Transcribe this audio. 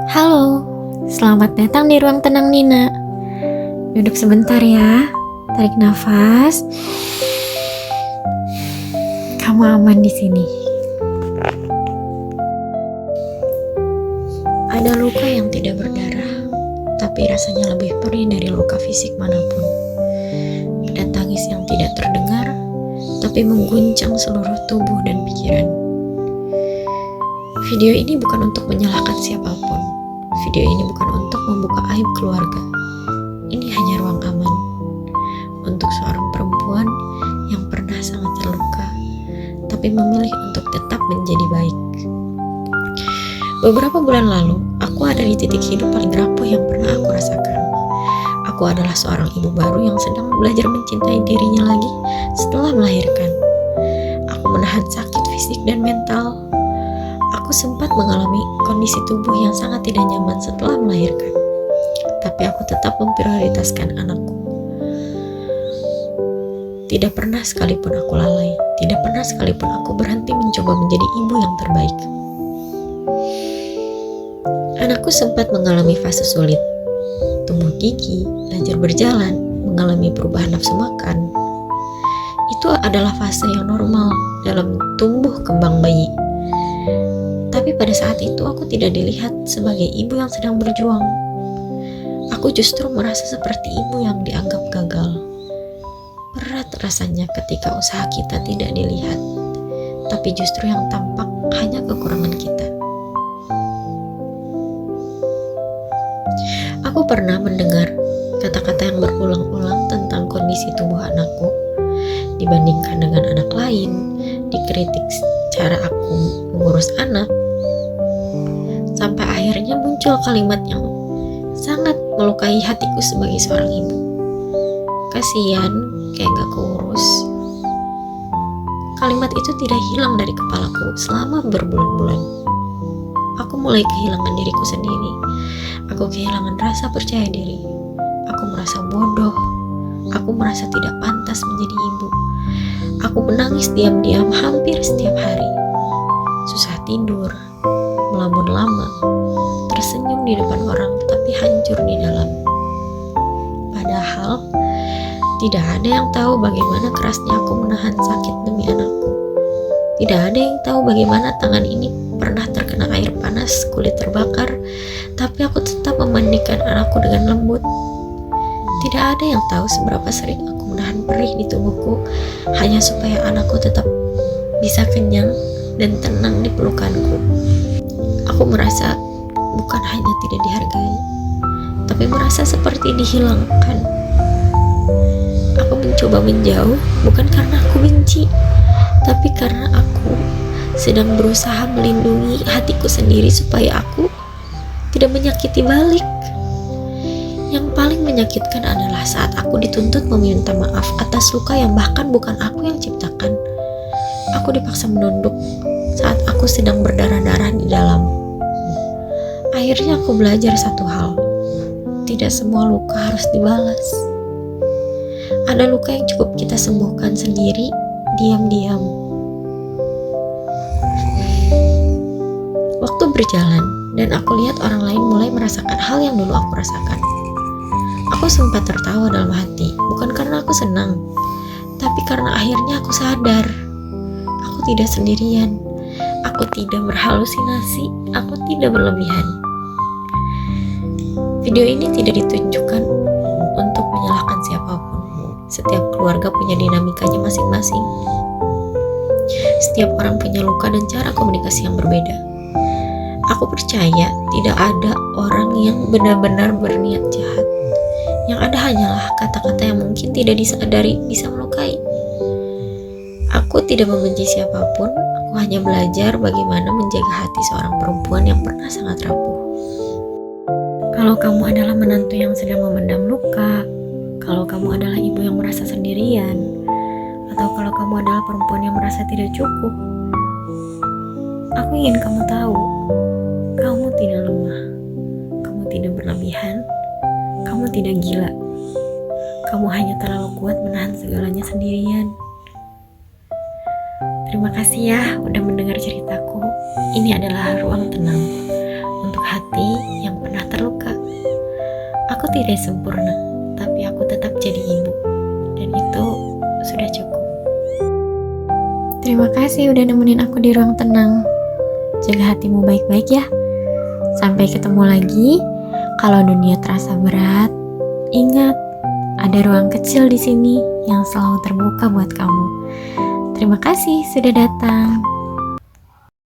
Halo, selamat datang di ruang tenang Nina. Duduk sebentar ya, tarik nafas. Kamu aman di sini. Ada luka yang tidak berdarah, tapi rasanya lebih perih dari luka fisik manapun. Ada tangis yang tidak terdengar, tapi mengguncang seluruh tubuh dan pikiran. Video ini bukan untuk menyalahkan siapapun. Video ini bukan untuk membuka aib keluarga. Ini hanya ruang aman untuk seorang perempuan yang pernah sangat terluka, tapi memilih untuk tetap menjadi baik. Beberapa bulan lalu, aku ada di titik hidup paling rapuh yang pernah aku rasakan. Aku adalah seorang ibu baru yang sedang belajar mencintai dirinya lagi setelah melahirkan. Aku menahan sakit fisik dan mental. Aku sempat mengalami kondisi tubuh yang sangat tidak nyaman setelah melahirkan. Tapi aku tetap memprioritaskan anakku. Tidak pernah sekalipun aku lalai. Tidak pernah sekalipun aku berhenti mencoba menjadi ibu yang terbaik. Anakku sempat mengalami fase sulit. Tumbuh gigi, belajar berjalan, mengalami perubahan nafsu makan. Itu adalah fase yang normal dalam tumbuh kembang bayi. Tapi pada saat itu aku tidak dilihat sebagai ibu yang sedang berjuang. Aku justru merasa seperti ibu yang dianggap gagal. Berat rasanya ketika usaha kita tidak dilihat, tapi justru yang tampak hanya kekurangan kita. Aku pernah mendengar kata-kata yang berulang-ulang tentang kondisi tubuh anakku dibandingkan dengan anak lain, dikritik cara aku mengurus anak. Sampai akhirnya muncul kalimat yang sangat melukai hatiku sebagai seorang ibu. Kasihan, kayak gak keurus. Kalimat itu tidak hilang dari kepalaku selama berbulan-bulan. Aku mulai kehilangan diriku sendiri. Aku kehilangan rasa percaya diri. Aku merasa bodoh. Aku merasa tidak pantas menjadi ibu. Aku menangis diam-diam hampir setiap hari. Susah tidur, melamun lama, tersenyum di depan orang tapi hancur di dalam. Padahal tidak ada yang tahu bagaimana kerasnya aku menahan sakit demi anakku. Tidak ada yang tahu bagaimana tangan ini pernah terkena air panas, kulit terbakar, tapi aku tetap memandikan anakku dengan lembut. Tidak ada yang tahu seberapa sering aku menahan perih di tubuhku hanya supaya anakku tetap bisa kenyang dan tenang di pelukanku. Aku merasa bukan hanya tidak dihargai, tapi merasa seperti dihilangkan. Aku mencoba menjauh bukan karena aku benci, tapi karena aku sedang berusaha melindungi hatiku sendiri supaya aku tidak menyakiti balik. Yang paling menyakitkan adalah saat aku dituntut meminta maaf atas luka yang bahkan bukan aku yang ciptakan. Aku dipaksa menunduk saat aku sedang berdarah-darah di dalam. Akhirnya aku belajar satu hal. Tidak semua luka harus dibalas. Ada luka yang cukup kita sembuhkan sendiri, diam-diam. Waktu berjalan, dan aku lihat orang lain mulai merasakan hal yang dulu aku rasakan. Aku sempat tertawa dalam hati, bukan karena aku senang, tapi karena akhirnya aku sadar. Aku tidak sendirian. Aku tidak berhalusinasi. Aku tidak berlebihan. Video ini tidak ditunjukkan untuk menyalahkan siapapun. Setiap keluarga punya dinamikanya masing-masing. Setiap orang punya luka dan cara komunikasi yang berbeda. Aku percaya tidak ada orang yang benar-benar berniat jahat. Yang ada hanyalah kata-kata yang mungkin tidak disadari bisa melukai. Aku tidak membenci siapapun. Aku hanya belajar bagaimana menjaga hati seorang perempuan yang pernah sangat rapuh. Kalau kamu adalah menantu yang sedang memendam luka, kalau kamu adalah ibu yang merasa sendirian, atau kalau kamu adalah perempuan yang merasa tidak cukup, aku ingin kamu tahu, kamu tidak lemah, kamu tidak berlebihan, kamu tidak gila. Kamu hanya terlalu kuat menahan segalanya sendirian. Terima kasih ya udah mendengar ceritaku. Ini adalah ruang tenang untuk hati tidak sempurna, tapi aku tetap jadi ibu. Dan itu sudah cukup. Terima kasih udah nemenin aku di ruang tenang. Jaga hatimu baik-baik ya. Sampai ketemu lagi. Kalau dunia terasa berat, ingat, ada ruang kecil di sini yang selalu terbuka buat kamu. Terima kasih sudah datang.